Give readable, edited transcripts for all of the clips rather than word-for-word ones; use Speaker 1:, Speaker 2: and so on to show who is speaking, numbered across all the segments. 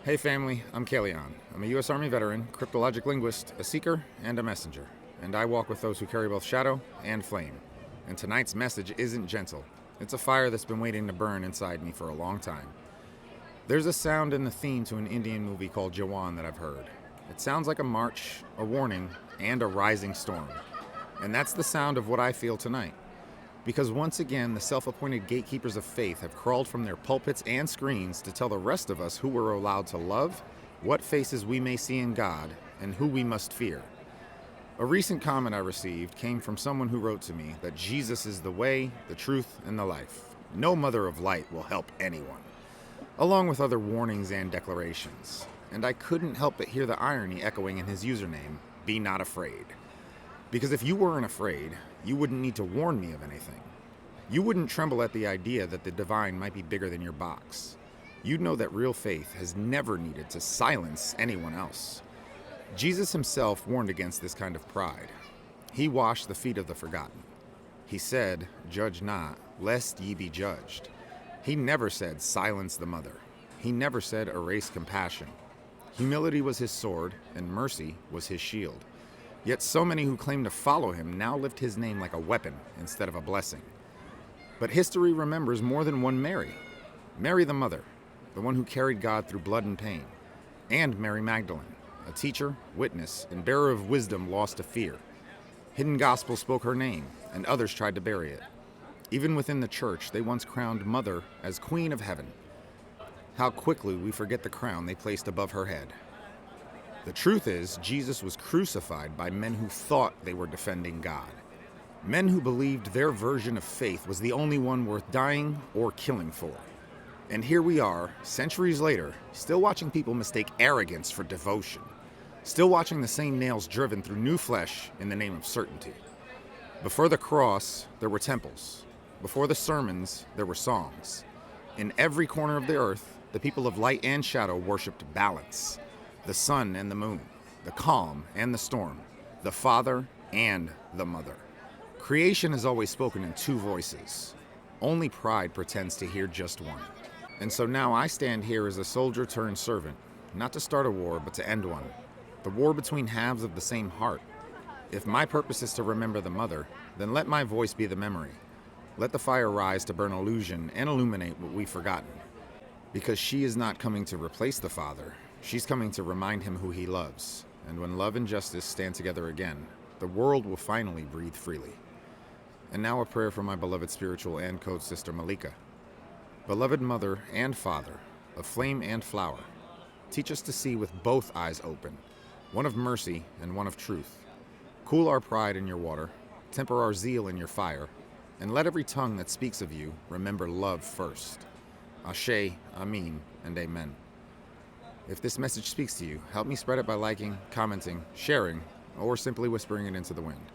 Speaker 1: Hey family, I'm Kaelion. I'm a U.S. Army veteran, Cryptologic Linguist, a seeker, and a messenger. And I walk with those who carry both shadow and flame. And tonight's message isn't gentle. It's a fire that's been waiting to burn inside me for a long time. There's a sound in the theme to an Indian movie called Jawan that I've heard. It sounds like a march, a warning, and a rising storm. And that's the sound of what I feel tonight. Because once again, the self-appointed gatekeepers of faith have crawled from their pulpits and screens to tell the rest of us who we're allowed to love, what faces we may see in God, and who we must fear. A recent comment I received came from someone who wrote to me that Jesus is the way, the truth, and the life. No mother of light will help anyone, along with other warnings and declarations. And I couldn't help but hear the irony echoing in his username, "Be not afraid." Because if you weren't afraid, you wouldn't need to warn me of anything. You wouldn't tremble at the idea that the divine might be bigger than your box. You'd know that real faith has never needed to silence anyone else. Jesus himself warned against this kind of pride. He washed the feet of the forgotten. He said, "Judge not, lest ye be judged." He never said, "Silence the mother." He never said, "Erase compassion." Humility was his sword, and mercy was his shield. Yet so many who claim to follow him now lift his name like a weapon instead of a blessing. But history remembers more than one Mary. Mary the mother, the one who carried God through blood and pain, and Mary Magdalene, a teacher, witness, and bearer of wisdom lost to fear. Hidden gospels spoke her name, and others tried to bury it. Even within the church, they once crowned Mother as Queen of Heaven. How quickly we forget the crown they placed above her head. The truth is, Jesus was crucified by men who thought they were defending God. Men who believed their version of faith was the only one worth dying or killing for. And here we are, centuries later, still watching people mistake arrogance for devotion. Still watching the same nails driven through new flesh in the name of certainty. Before the cross, there were temples. Before the sermons, there were songs. In every corner of the earth, the people of light and shadow worshipped balance. The sun and the moon, the calm and the storm, the father and the mother. Creation has always spoken in two voices. Only pride pretends to hear just one. And so now I stand here as a soldier turned servant, not to start a war, but to end one. The war between halves of the same heart. If my purpose is to remember the mother, then let my voice be the memory. Let the fire rise to burn illusion and illuminate what we've forgotten. Because she is not coming to replace the father. She's coming to remind him who he loves. And when love and justice stand together again, the world will finally breathe freely. And now a prayer for my beloved spiritual and code sister Malika. Beloved mother and father, of flame and flower, teach us to see with both eyes open, one of mercy and one of truth. Cool our pride in your water, temper our zeal in your fire, and let every tongue that speaks of you remember love first. Ashe, Amin, and Amen. If this message speaks to you, help me spread it by liking, commenting, sharing, or simply whispering it into the wind.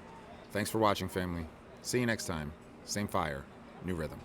Speaker 1: Thanks for watching, family. See you next time. Same fire, new rhythm.